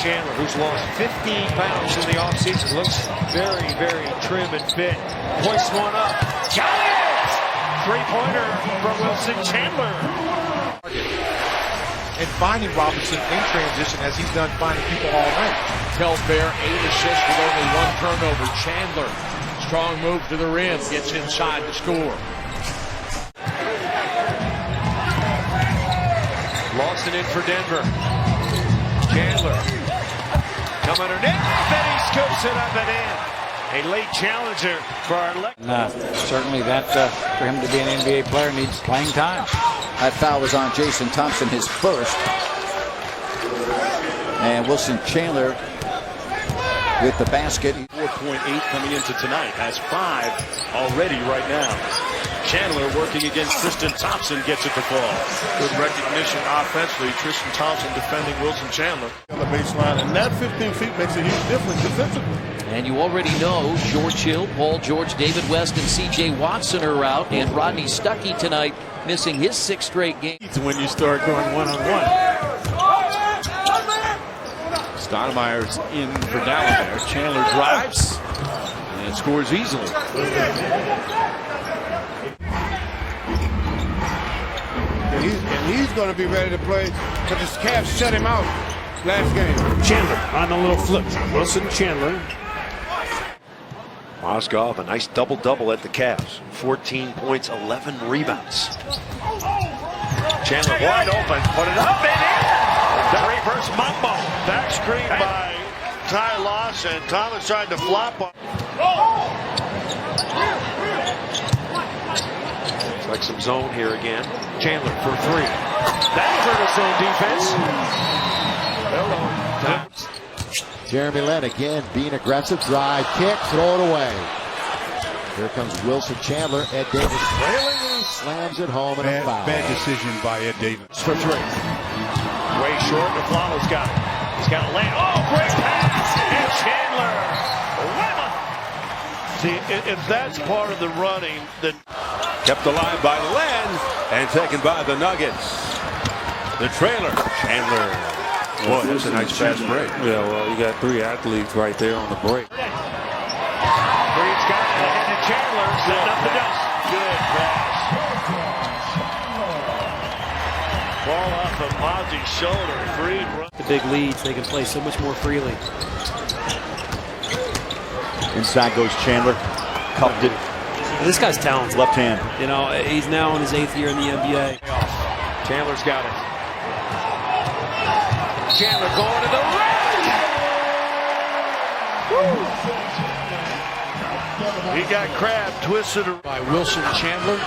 Chandler, who's lost 15 pounds in the offseason, looks very, very trim and fit. Hoists one up. Got it! Three-pointer from Wilson Chandler. And finding Robinson in transition as he's done finding people all night. Telfair, 8 assists with only 1 turnover. Chandler, strong move to the rim, gets inside to score. Lawson in for Denver. Chandler come underneath, and he scoops it up and in. A late challenger for our certainly that for him to be an NBA player needs playing time. That foul was on Jason Thompson, his first. And Wilson Chandler with the basket. 4.8 coming into tonight. Has 5 already right now. Chandler working against Tristan Thompson gets it to fall. Good recognition offensively. Tristan Thompson defending Wilson Chandler. On the baseline, and that 15 feet makes a huge difference defensively. And you already know George Hill, Paul George, David West, and C.J. Watson are out. And Rodney Stuckey tonight missing his 6th straight game. When you start going one-on-one. Stoudemire's in for Dallas there. Chandler drives and scores easily. And he's going to be ready to play because his calf shut him out last game. Chandler on the little flip. Wilson Chandler. Mozgov, a nice double-double at the Cavs. 14 points, 11 rebounds. Chandler wide open, put it up and in! The reverse mambo. Back screen by Ty Lawson. Thomas tried to flop on. Looks like some zone here again. Chandler for 3. That hurt his own defense. Jeremy Lin again being aggressive. Drive, kick, throw it away. Here comes Wilson Chandler. Ed Davis trailing. He slams it home and a foul. Bad decision by Ed Davis. For 3. Way short. Aflalo's got it. He's got a lane. Oh, great pass! And Chandler. See, if that's part of the running, then Kept alive by Len and taken by the Nuggets. The trailer. Chandler. Boy, that's a nice fast break. Yeah, well, you got 3 athletes right there on the break. Breed's got it ahead of Chandler, setting up the dust. Good pass. Ball off of Mozzie's shoulder. Breed run. The big leads, they can play so much more freely. Inside goes Chandler. Cupped it. This guy's talented. Left hand. You know, he's now in his 8th year in the NBA. Chandler's got it. Chandler going to the rim. He got Crab twisted By Wilson Chandler.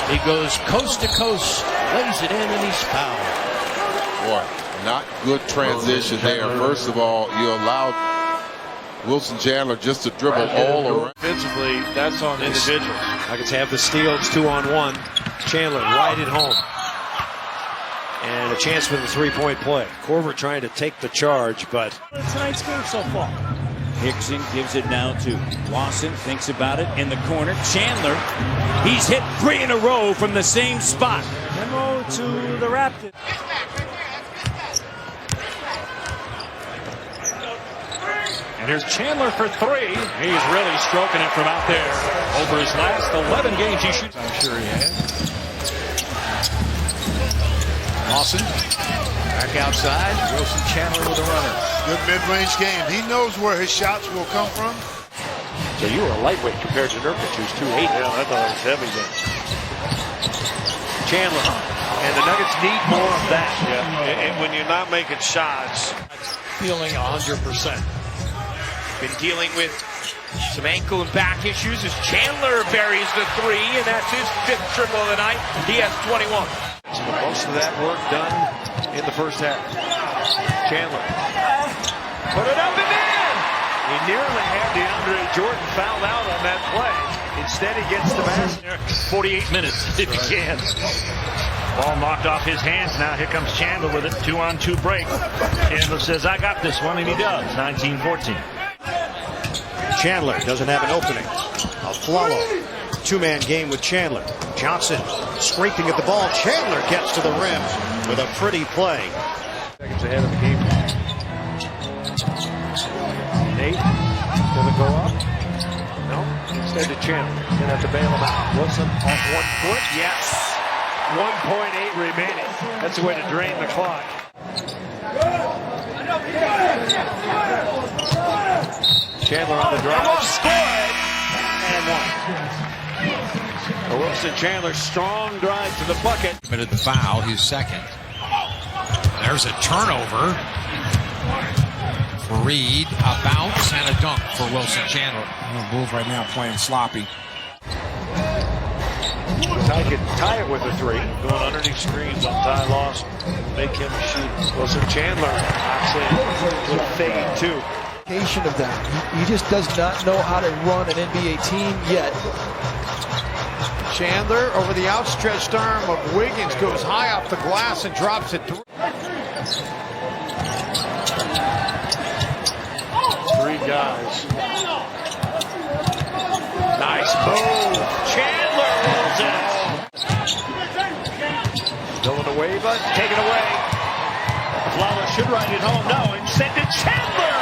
He goes coast to coast, lays it in, and he's fouled. Boy, not good transition there. First of all, you allowed Wilson Chandler just to dribble all around. Defensively, that's on individuals. Nuggets have the steal. It's 2-on-1. Chandler right at home. And a chance for the 3-point play. Corver trying to take the charge, but Tonight's game so far. Hickson gives it now to Lawson. Thinks about it in the corner. Chandler. He's hit 3 in a row from the same spot. Memo to the Raptors. and here's Chandler for 3. He's really stroking it from out there. Over his last 11 games, he shoots. I'm sure he has. Lawson back outside. Wilson Chandler with a runner. Good mid-range game. He knows where his shots will come from. So you were a lightweight compared to Nurkic, who's 280. Yeah, I thought it was heavy then. Chandler. And the Nuggets need more of that. Yeah. And when you're not making shots. Feeling 100%. Been dealing with some ankle and back issues as Chandler buries the 3, and that's his 5th triple of the night. He has 21. So most of that work done in the first half. Chandler. Put it up and in! He nearly had DeAndre Jordan fouled out on that play. Instead, he gets the basket. 48 minutes, if he can. Ball knocked off his hands. Now here comes Chandler with it. 2-on-2 break. Chandler says, I got this one, and he does. 19-14. Chandler doesn't have an opening. Aflalo. 2-man game with Chandler. Johnson scraping at the ball. Chandler gets to the rim with a pretty play. Seconds ahead of the game. Instead to Chandler. He's going to have to bail him out. Wilson off 1 foot. Yes. 1.8 remaining. That's the way to drain the clock. Chandler on the drive. Scored. And one. Wilson Chandler, strong drive to the bucket. Committed the foul, his second. There's a turnover. Reed, a bounce, and a dunk for Wilson Chandler. Bulls right now playing sloppy. Ty could tie it with a 3. Going underneath screens on Ty Lawson. Make him shoot. Wilson Chandler knocks in with fade too. Of that. He just does not know how to run an NBA team yet. Chandler over the outstretched arm of Wiggins goes high off the glass and drops it. 3 guys. Nice move. Chandler rolls it. Going away, but taken away. Flowers should ride it home. No, and send it Chandler.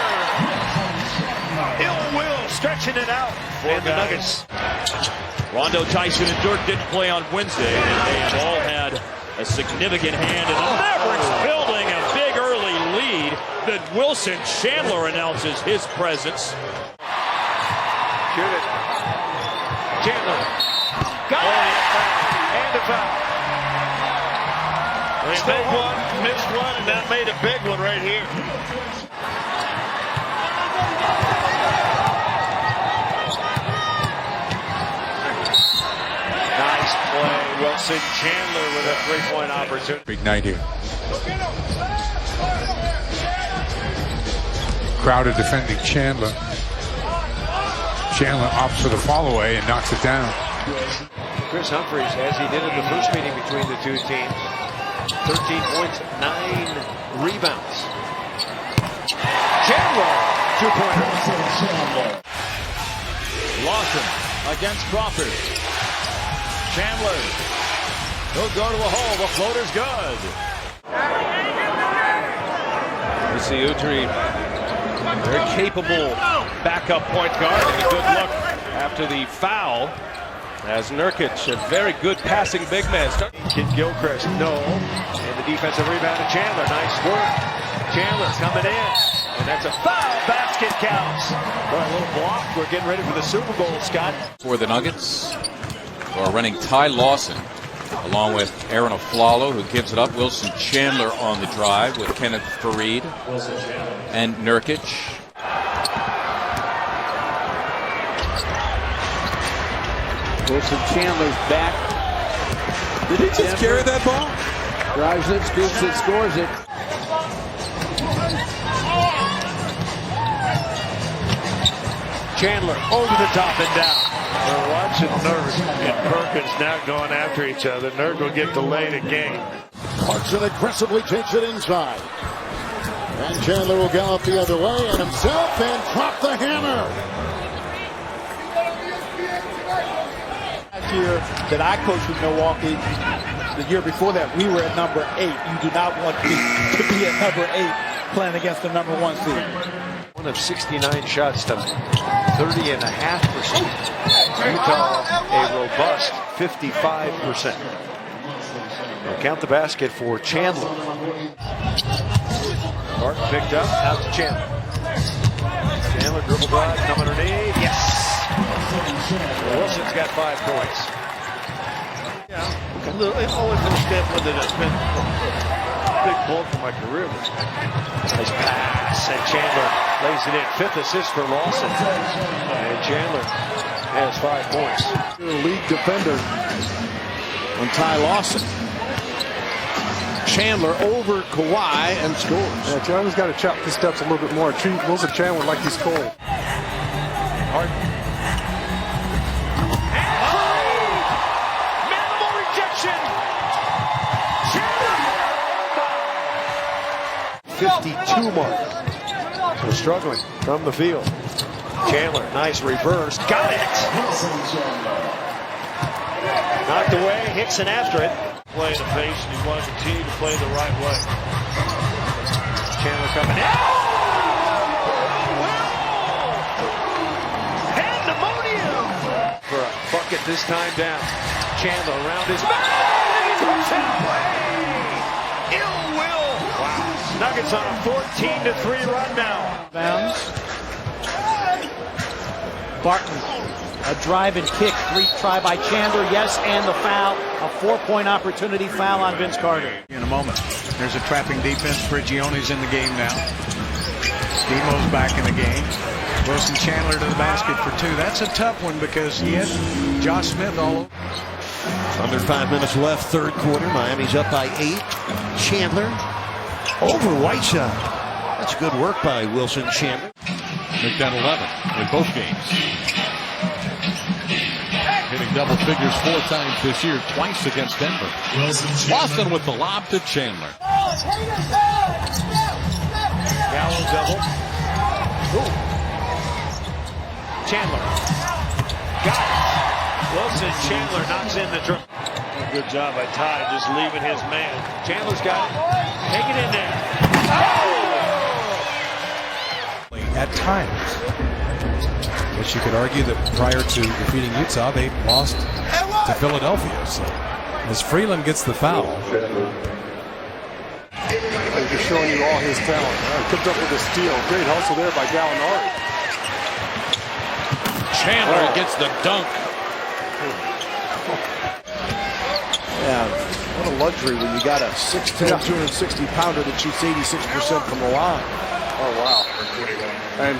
Ill will stretching it out for the Nuggets. Rondo, Tyson, and Dirk didn't play on Wednesday, and they have all had a significant hand in the Mavericks building a big early lead. That Wilson Chandler announces his presence. Shoot it. Chandler. Got it. And a foul. They made one, missed one, and that made a big one right here. Nice play. Wilson Chandler with a 3-point opportunity. Big night here. Crowder defending Chandler. Chandler opts for the follow away and knocks it down. Chris Humphries, as he did in the first meeting between the two teams, 13 points, 9 rebounds. Chandler, 2-pointer. Lawson against Crawford. Chandler. He'll go to the hole. The floater's good. We see Utri, very capable backup point guard, and a good look after the foul. As Nurkic, a very good passing big man. Kid Gilchrist, no. And the defensive rebound to Chandler. Nice work. Chandler coming in. And that's a foul. Basket counts. All right, a little block. We're getting ready for the Super Bowl, Scott. For the Nuggets, are running Ty Lawson along with Aaron Aflalo, who gives it up. Wilson Chandler on the drive with Kenneth Fareed and Nurkic. Wilson Chandler's back. Did he just carry that ball? Drives it, scoops it, scores it. Chandler over the top and down. We're watching Nurk and Perkins now going after each other. Nurk will get delayed again. Clarkson aggressively takes it inside. And Chandler will gallop the other way and himself and drop the hammer. Last year that I coached with Milwaukee, the year before that, we were at number 8. You do not want to be at number 8 playing against the number 1 seed. One of 69 shots to 30.5%. Utah, a robust 55%. Now count the basket for Chandler. Barton picked up, out to Chandler. Chandler dribble drive, come underneath. Yes! Wilson's got 5 points. Yeah, a little, it's always been a step with it. It's been a big bulk for my career. Nice pass, and Chandler lays it in. 5th assist for Lawson. And Chandler has 5 points. League defender on Ty Lawson. Chandler over Kawhi and scores. Yeah, Chandler's got to chop the steps a little bit more. Treat Wilson Chandler like he's cold. Harden. Minimal rejection. 52 mark. So struggling from the field. Chandler, nice reverse. Got it. Knocked away, Hickson after it. Play in the face, and you want to continue to play the right way. Chandler coming in. Pandemonium! this time down. Chandler around his man, and he puts it away. Ill will. Wow. Nuggets on a 14-3 run now. Bounds. Barton, a drive and kick, try by Chandler, yes, and the foul. A 4-point opportunity foul on Vince Carter. In a moment, there's a trapping defense. Prigione's in the game now. Demo's back in the game. Wilson Chandler to the basket for two. That's a tough one because he had Josh Smith all over. Under 5 minutes left, third quarter. Miami's up by 8. Chandler over Whiteside. That's good work by Wilson Chandler. Make that 11 in both games. Hitting double figures 4 times this year, twice against Denver. Boston with the lob to Chandler. Gallo double. Ooh. Chandler. Got it. Wilson Chandler knocks in the dribble. Good job by Ty, just leaving his man. Chandler's got it. Take it in there. At times. But you could argue that prior to defeating Utah, they lost to Philadelphia. So as Freeland gets the foul. He's just showing you all his talent. Picked up with a steal. Great hustle there by Gallinari. Chandler gets the dunk. Yeah, what a luxury when you got a 6'10", 260-pounder that shoots 86% from the line. Oh, wow. And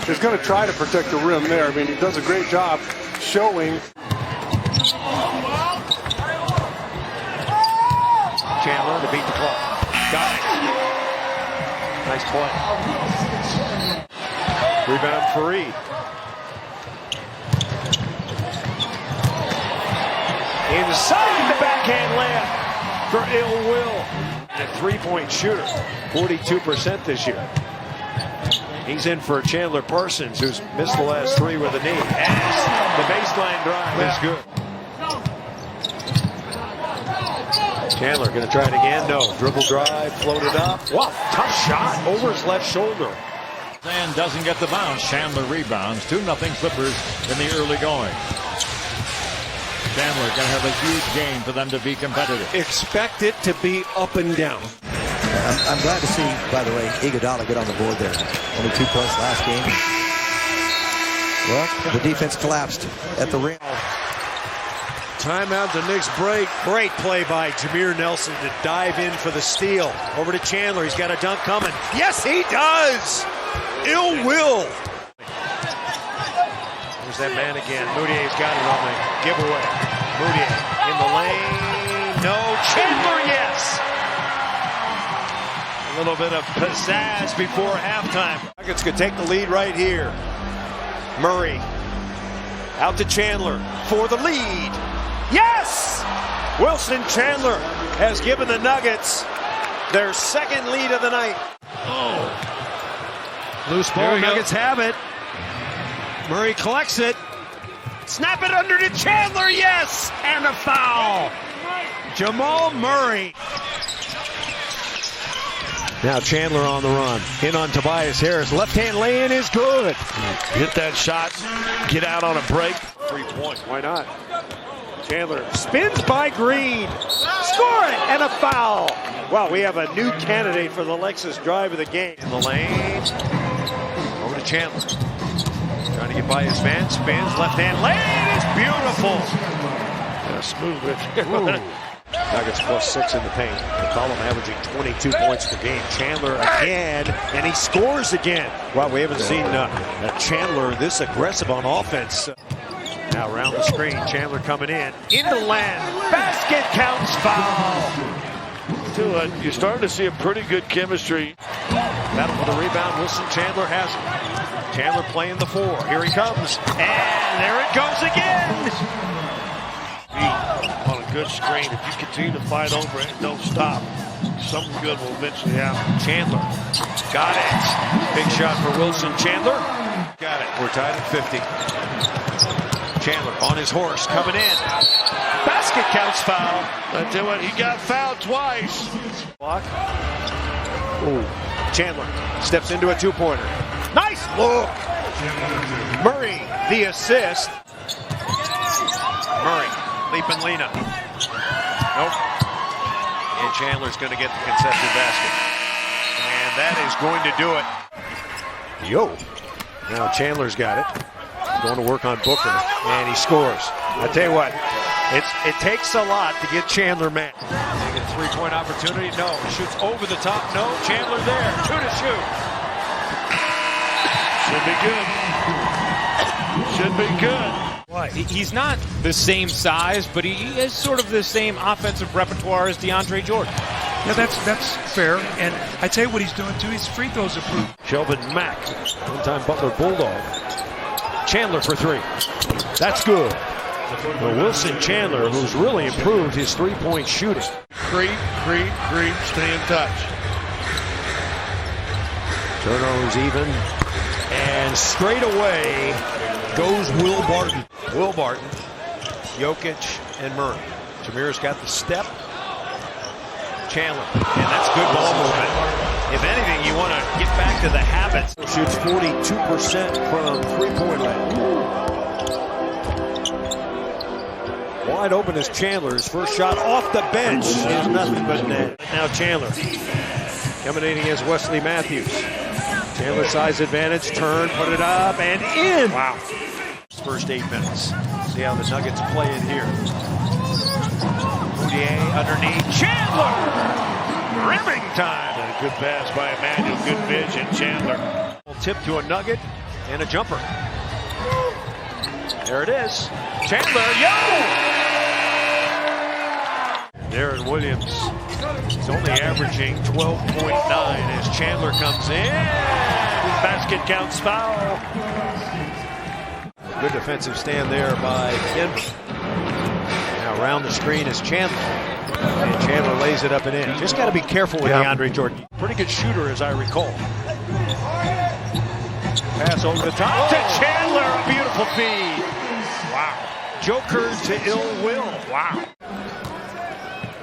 he's going to try to protect the rim there. I mean, he does a great job showing. Chandler to beat the clock. Got it. Nice play. Rebound Fareed. Inside the backhand layup for Ill Will. And a three-point shooter, 42% this year. He's in for Chandler Parsons, who's missed the last 3 with a knee. And the baseline drive is good. Chandler going to try it again. No. Dribble drive, floated up. Wow, tough shot over his left shoulder. And doesn't get the bounce. Chandler rebounds. 2-0 Clippers in the early going. Chandler going to have a huge game for them to be competitive. Expect it to be up and down. I'm glad to see, by the way, Iguodala get on the board there. Only 2 points last game. Well, the defense collapsed at the rim. Timeout, the Knicks break. Great play by Jameer Nelson to dive in for the steal. Over to Chandler. He's got a dunk coming. Yes, he does. Ill Will. There's that man again. Moutier's got it on the giveaway. Moutier in the lane. No. Chandler, yes. A little bit of pizzazz before halftime. Nuggets could take the lead right here. Murray out to Chandler for the lead. Yes! Wilson Chandler has given the Nuggets their second lead of the night. Oh. Loose ball. Nuggets have it. Murray collects it. Snap it under to Chandler. Yes! And a foul. Jamal Murray. Now Chandler on the run. In on Tobias Harris. Left-hand lay-in is good. Hit that shot. Get out on a break. 3 points. Why not? Chandler spins by Green. Score it! And a foul. Wow, we have a new candidate for the Lexus drive of the game. In the lane. Over to Chandler. Trying to get by his man. Spins. Left-hand lane is beautiful. Smooth with Nuggets +6 in the paint. McCollum averaging 22 points per game. Chandler again, and he scores again. Wow, we haven't seen Chandler this aggressive on offense. Now around the screen, Chandler coming in. Into land. Basket counts, foul. You're starting to see a pretty good chemistry. Battle for the rebound. Wilson Chandler has it. Chandler playing the 4. Here he comes. And there it goes again. On a good screen, if you continue to fight over it, don't stop. Something good will eventually happen. Chandler got it. Big shot for Wilson Chandler. Got it. We're tied at 50. Chandler on his horse coming in. Basket counts, foul. I tell you what, he got fouled twice. Block. Ooh. Chandler steps into a 2-pointer. Nice look. Murray the assist. Murray, leaping Lena. Nope. And Chandler's going to get the contested basket. And that is going to do it. Yo. Now Chandler's got it. Going to work on Booker, and he scores. I tell you what, it takes a lot to get Chandler mad. Taking a three-point opportunity. No. Shoots over the top. No. Chandler there. 2 to shoot. Should be good. Should be good. He's not the same size, but he has sort of the same offensive repertoire as DeAndre Jordan. Yeah, that's fair. And I tell you what he's doing too. His free throws improved. Shelvin Mack, one-time Butler Bulldog. Chandler for 3. That's good. Well, Wilson Chandler, who's really improved his three-point shooting. Creep, stay in touch. Turnovers even. And straight away goes Will Barton. Will Barton, Jokic, and Murray. Jameer's got the step. Chandler, and that's good ball movement. If anything, you want to get back to the habits. Shoots 42% from three-point land. Wide open is Chandler. His first shot off the bench is nothing but net. Now Chandler coming in against Wesley Matthews. Chandler size advantage, turn, put it up, and in! Wow. First 8 minutes. See how the Nuggets play it here. Moutier underneath. Chandler! Rimming time. And a good pass by Emmanuel. Good vision, Chandler. Tip to a Nugget and a jumper. There it is. Chandler, yo! Darren Williams is only averaging 12.9 as Chandler comes in. Basket counts foul. Good defensive stand there by Denver. Now around the screen is Chandler. And Chandler lays it up and in. Just got to be careful with DeAndre Jordan. Pretty good shooter as I recall. Pass over the top to Chandler. A beautiful feed. Wow. Joker to ill will. Wow.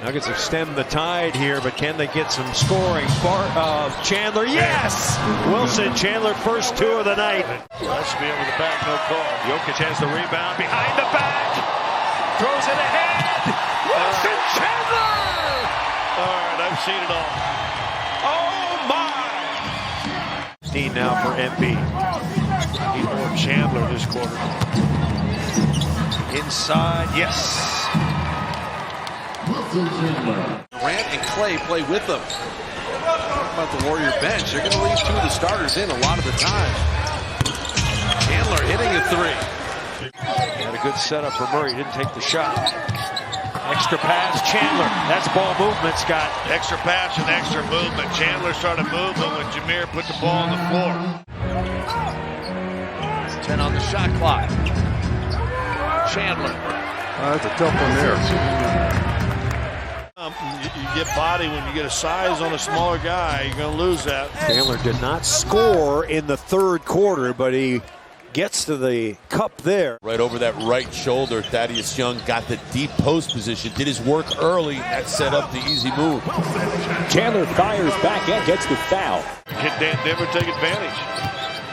Nuggets have stemmed the tide here, but can they get some scoring? Chandler, yes! Wilson Chandler, first 2 of the night. That should be over the back, no call. Jokic has the rebound behind the back. Throws it ahead. Wilson Chandler! All right, I've seen it all. Oh, my! 15 now for MB. Need more Chandler this quarter. Inside, yes. Grant and Clay play with them. Talk about the Warrior bench. They're going to leave 2 of the starters in a lot of the time. Chandler hitting a 3. Had a good setup for Murray. Didn't take the shot. Extra pass, Chandler. That's ball movement, Scott. Extra pass and extra movement. Chandler started moving when Jameer put the ball on the floor. 10 on the shot clock. Chandler. That's a tough one there. You get body when you get a size on a smaller guy. You're going to lose that. Chandler did not score in the 3rd quarter, but he gets to the cup there. Right over that right shoulder, Thaddeus Young got the deep post position, did his work early. That set up the easy move. Chandler fires back and gets the foul. Can Denver take advantage?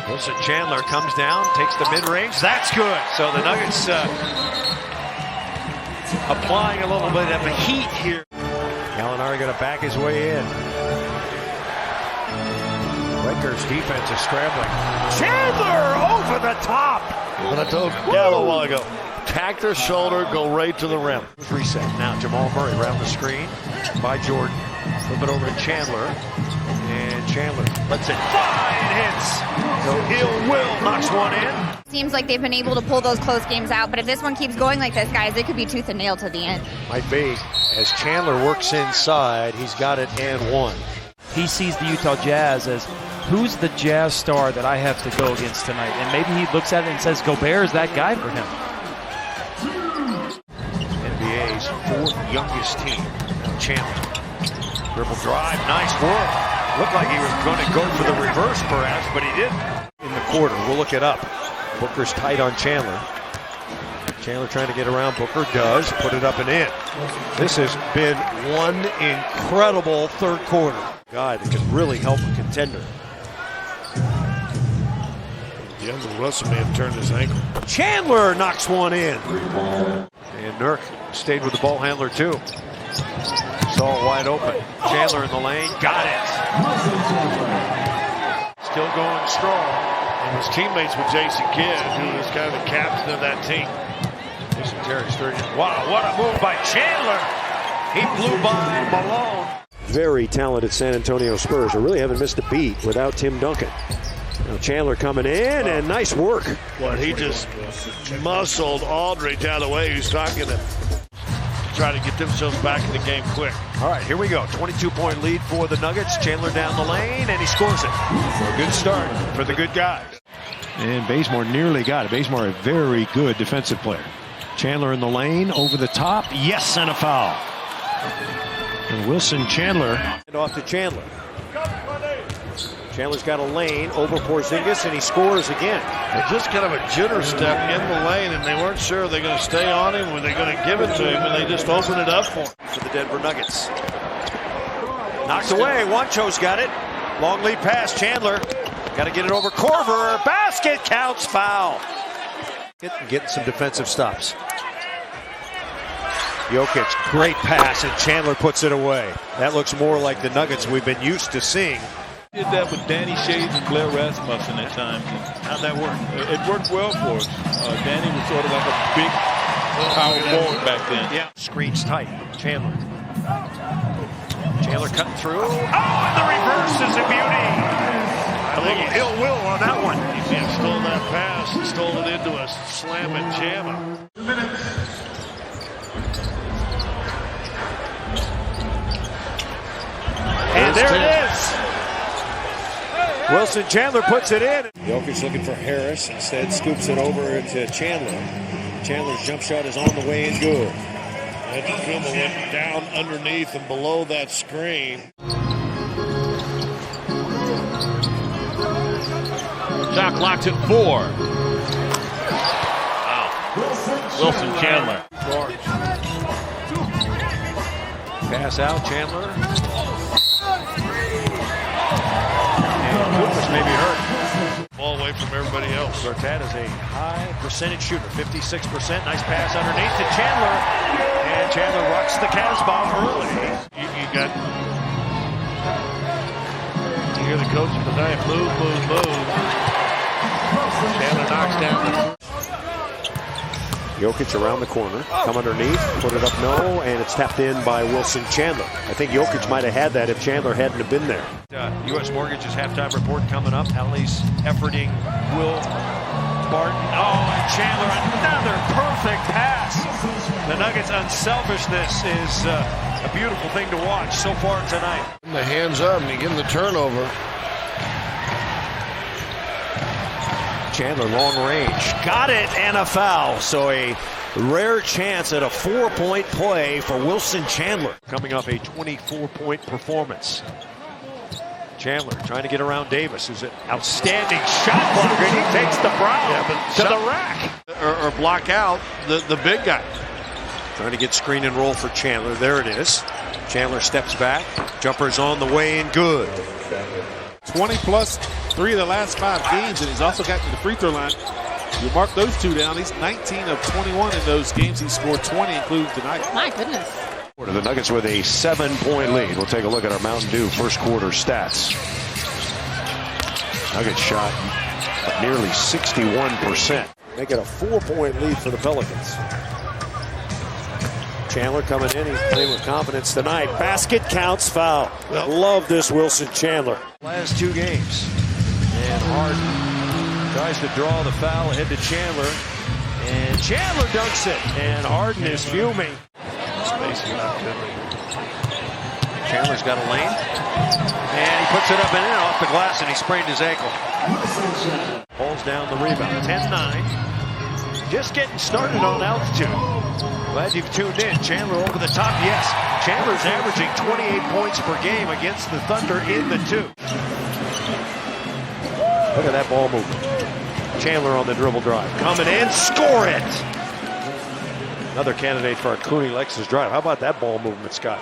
Wilson Chandler comes down, takes the mid-range. That's good. So the Nuggets applying a little bit of a heat here. Gallinari going to back his way in. Lakers defense is scrambling. Chandler over the top. What I told Gallo a while ago. Tack their shoulder, go right to the rim. Reset. Now Jamal Murray around the screen by Jordan. Flip it over to Chandler. And Chandler lets it fly and hits. So Will knocks one in. Seems like they've been able to pull those close games out, but if this one keeps going like this, guys, it could be tooth and nail to the end. Might be. As Chandler works inside, he's got it and one. He sees the Utah Jazz as, who's the Jazz star that I have to go against tonight? And maybe he looks at it and says, Gobert is that guy for him. NBA's 4th youngest team. Chandler. Dribble drive, nice work. Looked like he was going to go for the reverse perhaps, but he didn't. In the quarter, we'll look it up. Booker's tight on Chandler. Chandler trying to get around Booker, does, put it up and in. This has been one incredible 3rd quarter. Guy that can really help a contender. Wilson may have turned his ankle. Chandler knocks one in. And Nurk stayed with the ball handler too. Saw it wide open. Chandler in the lane. Got it. Still going strong. And his teammates with Jason Kidd, who is kind of the captain of that team. Jason Terry's 30. Wow, what a move by Chandler. He blew by Malone. Very talented San Antonio Spurs who really haven't missed a beat without Tim Duncan. Now Chandler coming in, and nice work. Well, he just muscled Aldridge out of the way. He's talking to try to get themselves back in the game quick. All right, here we go. 22-point lead for the Nuggets. Chandler down the lane, and he scores it. A good start for the good guys. And Bazemore nearly got it. Bazemore, a very good defensive player. Chandler in the lane, over the top. Yes, and a foul. And Wilson Chandler. And off to Chandler. Chandler's got a lane over Porzingis, and he scores again. Just kind of a jitter step in the lane, and they weren't sure they're going to stay on him, were they going to give it to him, and they just opened it up for him. For the Denver Nuggets. Knocked away. Wancho's got it. Long lead pass. Chandler. Got to get it over Korver. Basket counts. Foul. Getting some defensive stops. Jokic, great pass, and Chandler puts it away. That looks more like the Nuggets we've been used to seeing. Did that with Danny Shades and Blair Rasmussen at times. How'd that work? It worked well for us. Danny was sort of like a big power forward back then. Yeah. Screens tight. Chandler. Chandler cutting through. Oh, and the reverse is a beauty. A little ill will on that one. He stole that pass and stole it into a slam and jam. 2 minutes. And there it is. Wilson Chandler puts it in. Jokic looking for Harris. Instead scoops it over to Chandler. Chandler's jump shot is on the way and good. That dribble went down underneath and below that screen. Shot clock's at 4. Wow. Wilson Chandler. Pass out, Chandler. And Cooper's maybe hurt. Ball away from everybody else. Gortat is a high percentage shooter, 56%. Nice pass underneath to Chandler. And Chandler rocks the Casbah early. You hear the coach tonight, move. Chandler knocks down. Jokic around the corner, come underneath, put it up, no, and it's tapped in by Wilson Chandler. I think Jokic might have had that if Chandler hadn't have been there. U.S. Mortgage's halftime report coming up. Alley's efforting Will Barton. Oh, and Chandler, another perfect pass. The Nuggets' unselfishness is a beautiful thing to watch so far tonight. The hands up and you give him the turnover. Chandler, long range, got it, and a foul. So a rare chance at a 4-point play for Wilson Chandler. Coming off a 24-point performance. Chandler trying to get around Davis, who's an outstanding shot blocker, and he takes the Brown to the rack. Or block out the big guy. Trying to get screen and roll for Chandler. There it is. Chandler steps back. Jumper's on the way and good. 20 plus 3 of the last 5 games, and he's also got to the free throw line. You mark those 2 down. He's 19 of 21 in those games. He scored 20, including tonight. My goodness. The Nuggets with a 7-point lead. We'll take a look at our Mountain Dew first quarter stats. Nuggets shot nearly 61%. Make it a 4-point lead for the Pelicans. Chandler coming in. He's playing with confidence tonight. Basket counts, foul. Love this Wilson Chandler. Last 2 games. And Harden tries to draw the foul ahead to Chandler. And Chandler dunks it. And Harden is fuming. Spacing up to Chandler's got a lane. And he puts it up and in off the glass, and he sprained his ankle. Pulls down the rebound. 10-9. Just getting started on altitude. Glad you've tuned in. Chandler over the top. Yes, Chandler's averaging 28 points per game against the Thunder in the 2. Look at that ball movement. Chandler on the dribble drive. Coming in, score it! Another candidate for our Cooney Lexus drive. How about that ball movement, Scott?